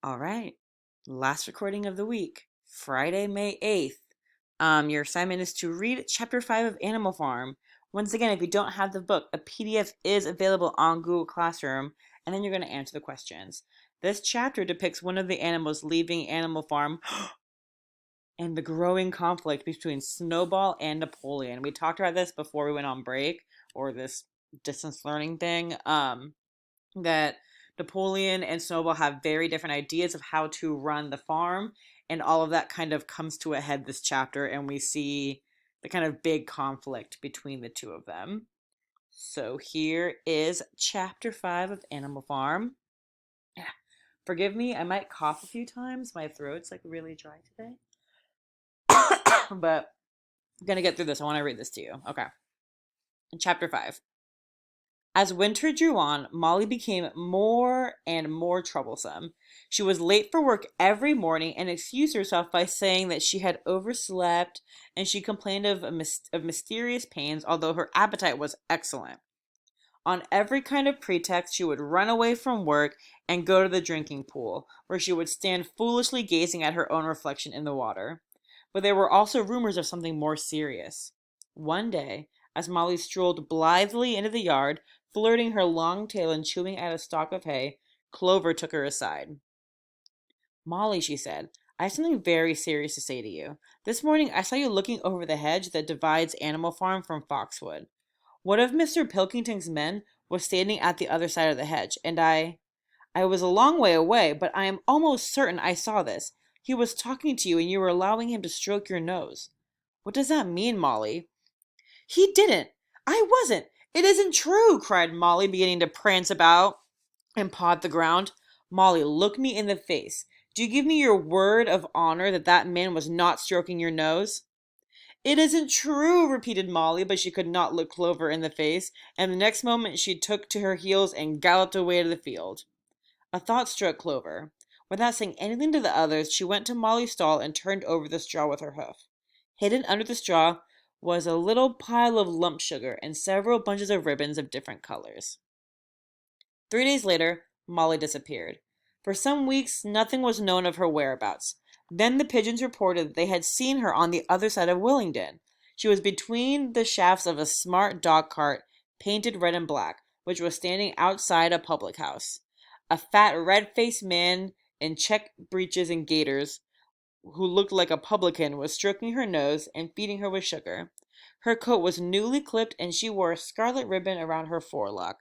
All right. Last recording of the week, Friday, May 8th. Your assignment is to read chapter 5 of Animal Farm. Once again, if you don't have the book, a PDF is available on Google Classroom, and then you're going to answer the questions. This chapter depicts one of the animals leaving Animal Farm and the growing conflict between Snowball and Napoleon. We talked about this before we went on break, or this distance learning thing. That Napoleon and Snowball have very different ideas of how to run the farm, and all of that kind of comes to a head this chapter, and we see the kind of big conflict between the two of them. So here is chapter 5 of Animal Farm. Forgive me, I might cough a few times. My throat's like really dry today. But I'm gonna get through this. I want to read this to you. Okay. Chapter 5. As winter drew on, Molly became more and more troublesome. She was late for work every morning and excused herself by saying that she had overslept, and she complained of mysterious pains, although her appetite was excellent. On every kind of pretext, she would run away from work and go to the drinking pool, where she would stand foolishly gazing at her own reflection in the water. But there were also rumors of something more serious. One day, as Molly strolled blithely into the yard, flirting her long tail and chewing at a stalk of hay, Clover took her aside. "Molly," she said, "I have something very serious to say to you. This morning I saw you looking over the hedge that divides Animal Farm from Foxwood. One of Mr. Pilkington's men was standing at the other side of the hedge, and I was a long way away, but I am almost certain I saw this. He was talking to you, and you were allowing him to stroke your nose. What does that mean, Molly?" "He didn't. I wasn't. It isn't true," cried Molly, beginning to prance about and pawed the ground. "Molly, look me in the face. Do you give me your word of honor that that man was not stroking your nose?" "It isn't true," repeated Molly, but she could not look Clover in the face, and the next moment she took to her heels and galloped away to the field. A thought struck Clover. Without saying anything to the others, she went to Molly's stall and turned over the straw with her hoof. Hidden under the straw was a little pile of lump sugar and several bunches of ribbons of different colors. 3 days later, Molly disappeared. For some weeks, nothing was known of her whereabouts. Then the pigeons reported that they had seen her on the other side of Willingdon. She was between the shafts of a smart dog cart, painted red and black, which was standing outside a public house. A fat, red-faced man in check breeches and gaiters, who looked like a publican, was stroking her nose and feeding her with sugar. Her coat was newly clipped, and she wore a scarlet ribbon around her forelock.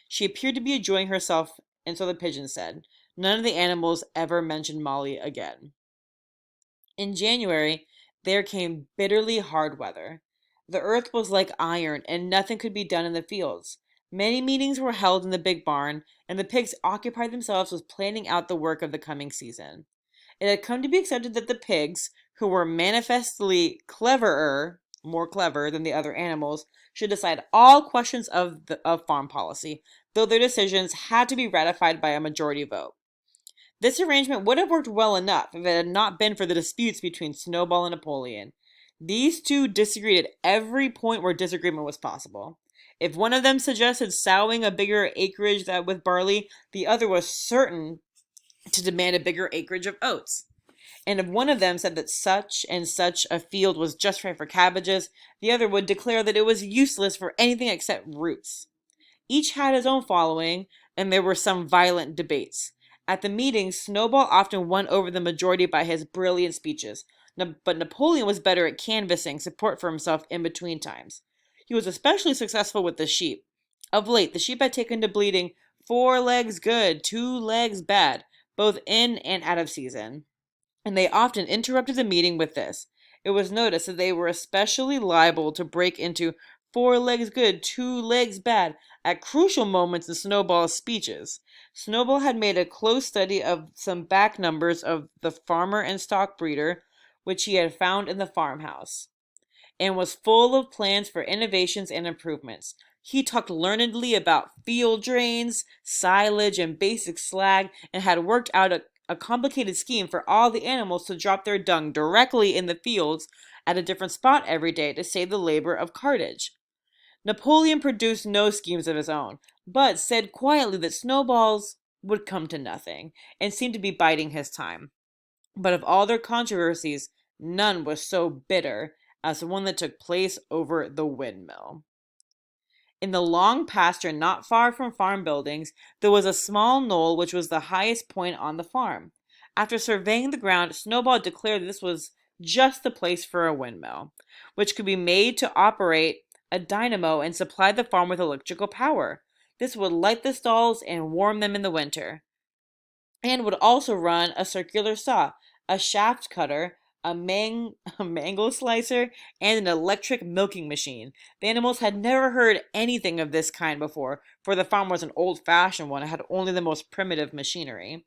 She appeared to be enjoying herself, and so the pigeons said. None of the animals ever mentioned Molly again. In January, there came bitterly hard weather. The earth was like iron, and nothing could be done in the fields. Many meetings were held in the big barn, and the pigs occupied themselves with planning out the work of the coming season. It had come to be accepted that the pigs, who were manifestly more clever than the other animals, should decide all questions of farm policy, though their decisions had to be ratified by a majority vote. This arrangement would have worked well enough if it had not been for the disputes between Snowball and Napoleon. These two disagreed at every point where disagreement was possible. If one of them suggested sowing a bigger acreage with barley, the other was certain to demand a bigger acreage of oats. And if one of them said that such and such a field was just right for cabbages, the other would declare that it was useless for anything except roots. Each had his own following, and there were some violent debates. At the meetings, Snowball often won over the majority by his brilliant speeches, but Napoleon was better at canvassing support for himself in between times. He was especially successful with the sheep. Of late, the sheep had taken to bleating 4 legs good, 2 legs bad, both in and out of season, and they often interrupted the meeting with this. It was noticed that they were especially liable to break into 4 legs good, 2 legs bad at crucial moments in Snowball's speeches. Snowball had made a close study of some back numbers of the Farmer and Stock Breeder, which he had found in the farmhouse, and was full of plans for innovations and improvements. He talked learnedly about field drains, silage, and basic slag, and had worked out a complicated scheme for all the animals to drop their dung directly in the fields at a different spot every day to save the labor of cartage. Napoleon produced no schemes of his own, but said quietly that Snowball's would come to nothing and seemed to be biding his time. But of all their controversies, none was so bitter as the one that took place over the windmill. In the long pasture not far from farm buildings, there was a small knoll which was the highest point on the farm. After surveying the ground, Snowball declared that this was just the place for a windmill, which could be made to operate a dynamo and supply the farm with electrical power. This would light the stalls and warm them in the winter, and would also run a circular saw, a shaft cutter, a mango slicer, and an electric milking machine. The animals had never heard anything of this kind before, for the farm was an old-fashioned one and had only the most primitive machinery.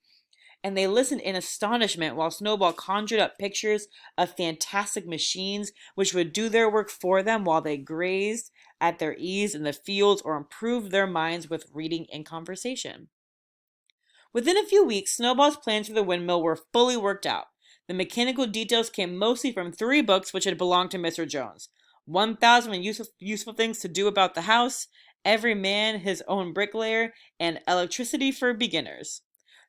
And they listened in astonishment while Snowball conjured up pictures of fantastic machines which would do their work for them while they grazed at their ease in the fields or improved their minds with reading and conversation. Within a few weeks, Snowball's plans for the windmill were fully worked out. The mechanical details came mostly from 3 books which had belonged to Mr. Jones: 1,000 useful things to do about the house, Every Man His Own Bricklayer, and Electricity for Beginners.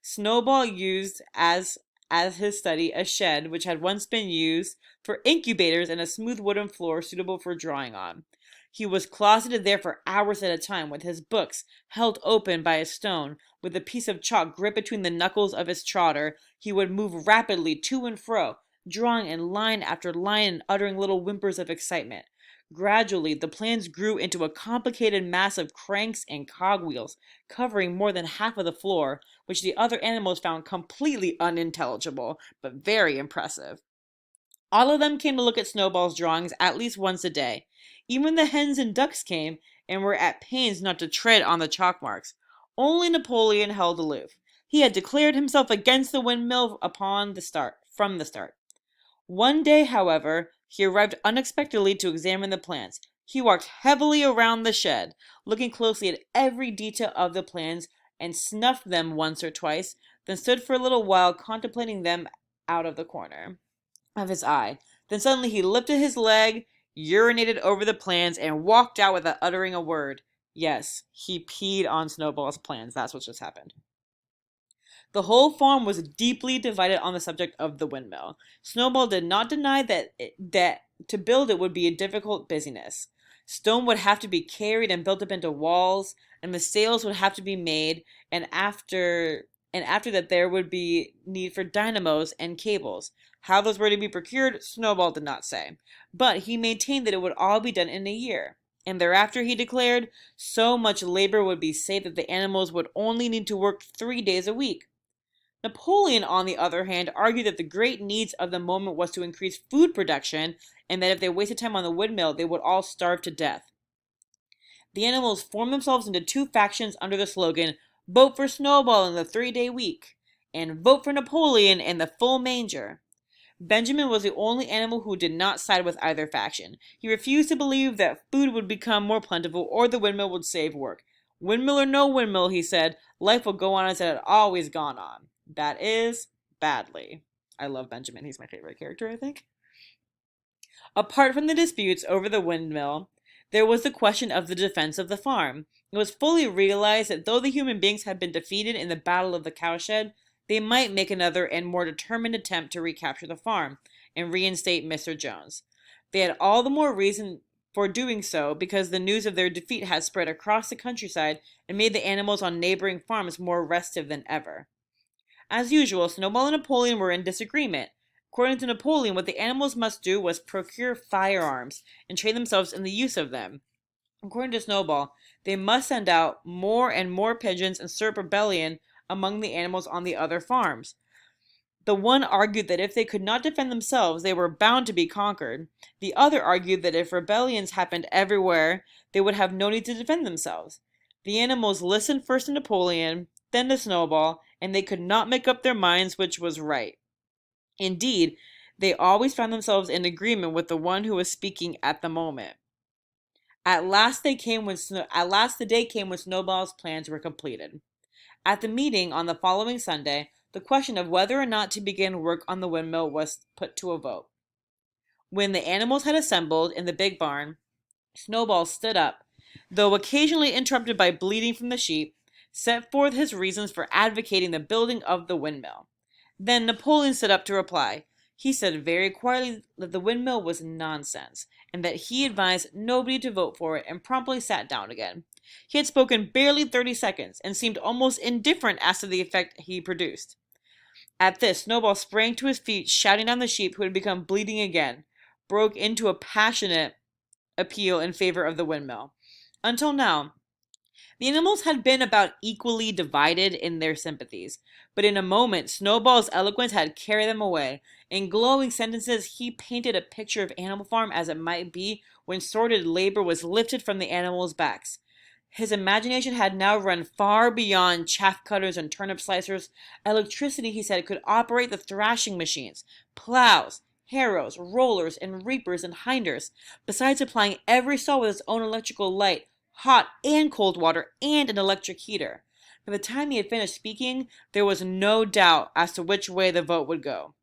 Snowball used as his study a shed which had once been used for incubators and a smooth wooden floor suitable for drawing on. He was closeted there for hours at a time, with his books held open by a stone. With a piece of chalk gripped between the knuckles of his trotter, he would move rapidly to and fro, drawing in line after line and uttering little whimpers of excitement. Gradually, the plans grew into a complicated mass of cranks and cogwheels, covering more than half of the floor, which the other animals found completely unintelligible, but very impressive. All of them came to look at Snowball's drawings at least once a day. Even the hens and ducks came, and were at pains not to tread on the chalk marks. Only Napoleon held aloof. He had declared himself against the windmill from the start. One day, however, he arrived unexpectedly to examine the plans. He walked heavily around the shed, looking closely at every detail of the plans, and snuffed them once or twice, then stood for a little while contemplating them out of the corner of his eye. Then suddenly he lifted his leg, urinated over the plans, and walked out without uttering a word. Yes, he peed on Snowball's plans. That's what just happened. The whole farm was deeply divided on the subject of the windmill. Snowball did not deny that to build it would be a difficult business. Stone would have to be carried and built up into walls, and the sails would have to be made, and after that there would be need for dynamos and cables. How those were to be procured, Snowball did not say, but he maintained that it would all be done in a year. And thereafter, he declared, so much labor would be saved that the animals would only need to work 3 days a week. Napoleon, on the other hand, argued that the great needs of the moment was to increase food production, and that if they wasted time on the windmill, they would all starve to death. The animals formed themselves into 2 factions under the slogan, "Vote for Snowball in the 3-day week," and "Vote for Napoleon in the full manger." Benjamin was the only animal who did not side with either faction. He refused to believe that food would become more plentiful or the windmill would save work. Windmill or no windmill, he said, life will go on as it had always gone on. That is, badly. I love Benjamin. He's my favorite character, I think. Apart from the disputes over the windmill, there was the question of the defense of the farm. It was fully realized that though the human beings had been defeated in the Battle of the Cowshed, they might make another and more determined attempt to recapture the farm and reinstate Mr. Jones. They had all the more reason for doing so because the news of their defeat had spread across the countryside and made the animals on neighboring farms more restive than ever. As usual, Snowball and Napoleon were in disagreement. According to Napoleon, what the animals must do was procure firearms and train themselves in the use of them. According to Snowball, they must send out more and more pigeons and stir up rebellion among the animals on the other farms. The one argued that if they could not defend themselves, they were bound to be conquered. The other argued that if rebellions happened everywhere, they would have no need to defend themselves. The animals listened first to Napoleon, then to Snowball, and they could not make up their minds which was right. Indeed, they always found themselves in agreement with the one who was speaking at the moment. At last the day came when Snowball's plans were completed. At the meeting on the following Sunday, the question of whether or not to begin work on the windmill was put to a vote. When the animals had assembled in the big barn, Snowball stood up. Though occasionally interrupted by bleating from the sheep, set forth his reasons for advocating the building of the windmill. Then Napoleon stood up to reply. He said very quietly that the windmill was nonsense, and that he advised nobody to vote for it, and promptly sat down again. He had spoken barely 30 seconds, and seemed almost indifferent as to the effect he produced. At this, Snowball sprang to his feet, shouting down the sheep, who had become bleating again, broke into a passionate appeal in favor of the windmill. Until now, the animals had been about equally divided in their sympathies, but in a moment Snowball's eloquence had carried them away. In glowing sentences he painted a picture of Animal Farm as it might be when sordid labor was lifted from the animals' backs. His imagination had now run far beyond chaff cutters and turnip slicers. Electricity, he said, could operate the thrashing machines, plows, harrows, rollers, and reapers and hinders, besides supplying every stall with its own electrical light, hot and cold water, and an electric heater. By the time he had finished speaking, there was no doubt as to which way the vote would go.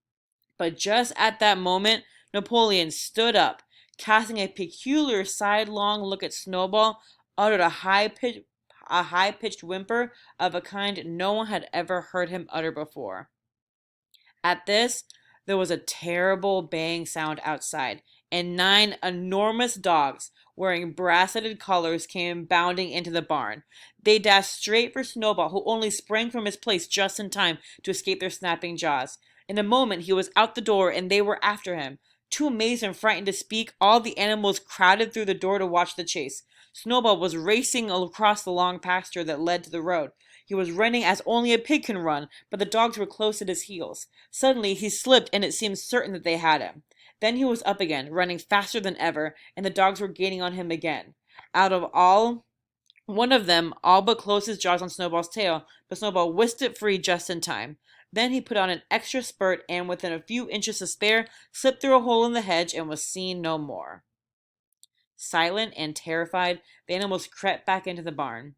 But just at that moment, Napoleon stood up, casting a peculiar sidelong look at Snowball, uttered a high-pitched whimper of a kind no one had ever heard him utter before. At this, there was a terrible baying sound outside, and 9 enormous dogs, wearing braceleted collars, came bounding into the barn. They dashed straight for Snowball, who only sprang from his place just in time to escape their snapping jaws. In a moment he was out the door, and they were after him. Too amazed and frightened to speak, all the animals crowded through the door to watch the chase. Snowball was racing across the long pasture that led to the road. He was running as only a pig can run, but the dogs were close at his heels. Suddenly he slipped, and it seemed certain that they had him. Then he was up again, running faster than ever, and the dogs were gaining on him again. Out of all, one of them all but closed his jaws on Snowball's tail, but Snowball whisked it free just in time. Then he put on an extra spurt, and within a few inches to spare, slipped through a hole in the hedge and was seen no more. Silent and terrified, the animals crept back into the barn.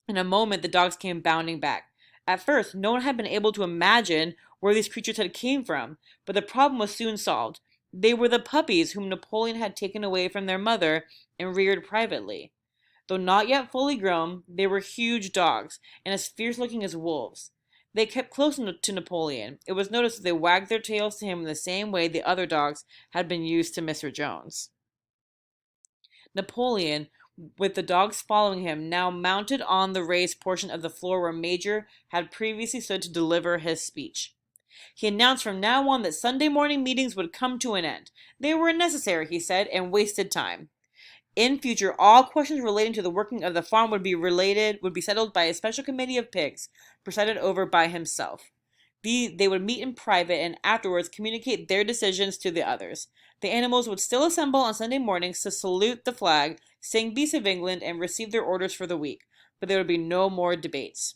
In a moment the dogs came bounding back. At first, no one had been able to imagine where these creatures had come from, but the problem was soon solved. They were the puppies whom Napoleon had taken away from their mother and reared privately. Though not yet fully grown, they were huge dogs, and as fierce-looking as wolves. They kept close to Napoleon. It was noticed that they wagged their tails to him in the same way the other dogs had been used to Mr. Jones. Napoleon, with the dogs following him, now mounted on the raised portion of the floor where Major had previously stood to deliver his speech. He announced from now on that Sunday morning meetings would come to an end. They were unnecessary, he said, and wasted time. In future, all questions relating to the working of the farm would be settled by a special committee of pigs, presided over by himself. They would meet in private and afterwards communicate their decisions to the others. The animals would still assemble on Sunday mornings to salute the flag, sing Beasts of England, and receive their orders for the week, but there would be no more debates.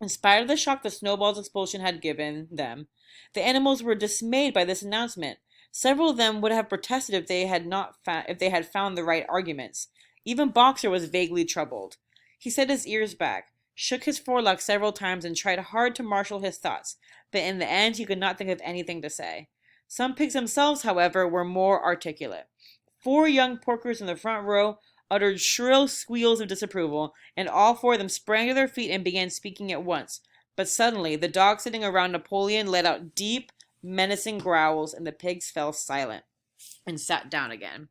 In spite of the shock that Snowball's expulsion had given them, the animals were dismayed by this announcement. Several of them would have protested if they had found the right arguments. Even Boxer was vaguely troubled. He set his ears back, shook his forelock several times, and tried hard to marshal his thoughts, but in the end he could not think of anything to say. Some pigs themselves, however, were more articulate. 4 young porkers in the front row uttered shrill squeals of disapproval, and all 4 of them sprang to their feet and began speaking at once. But suddenly the dogs sitting around Napoleon let out deep, menacing growls, and the pigs fell silent and sat down again.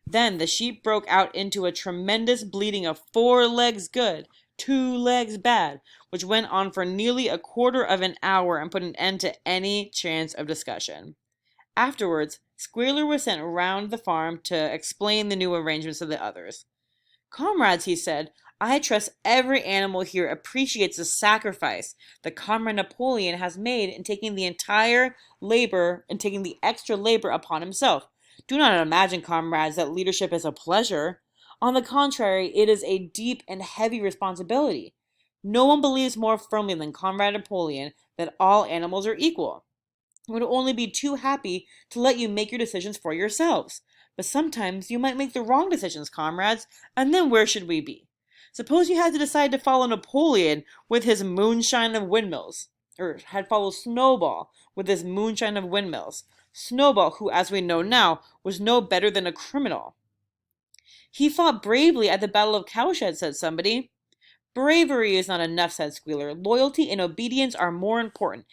Then the sheep broke out into a tremendous bleating of 4 legs good, 2 legs bad, which went on for nearly a quarter of an hour and put an end to any chance of discussion. Afterwards, Squealer was sent round the farm to explain the new arrangements to the others. "Comrades," he said, "I trust every animal here appreciates the sacrifice that Comrade Napoleon has made in taking the extra labor upon himself. Do not imagine, comrades, that leadership is a pleasure. On the contrary, it is a deep and heavy responsibility. No one believes more firmly than Comrade Napoleon that all animals are equal. He would only be too happy to let you make your decisions for yourselves. But sometimes you might make the wrong decisions, comrades, and then where should we be? Suppose you had to decide to follow Napoleon with his moonshine of windmills, or had followed Snowball with his moonshine of windmills. Snowball, who, as we know now, was no better than a criminal." "He fought bravely at the Battle of Cowshed," said somebody. Bravery is not enough, said Squealer. Loyalty and obedience are more important.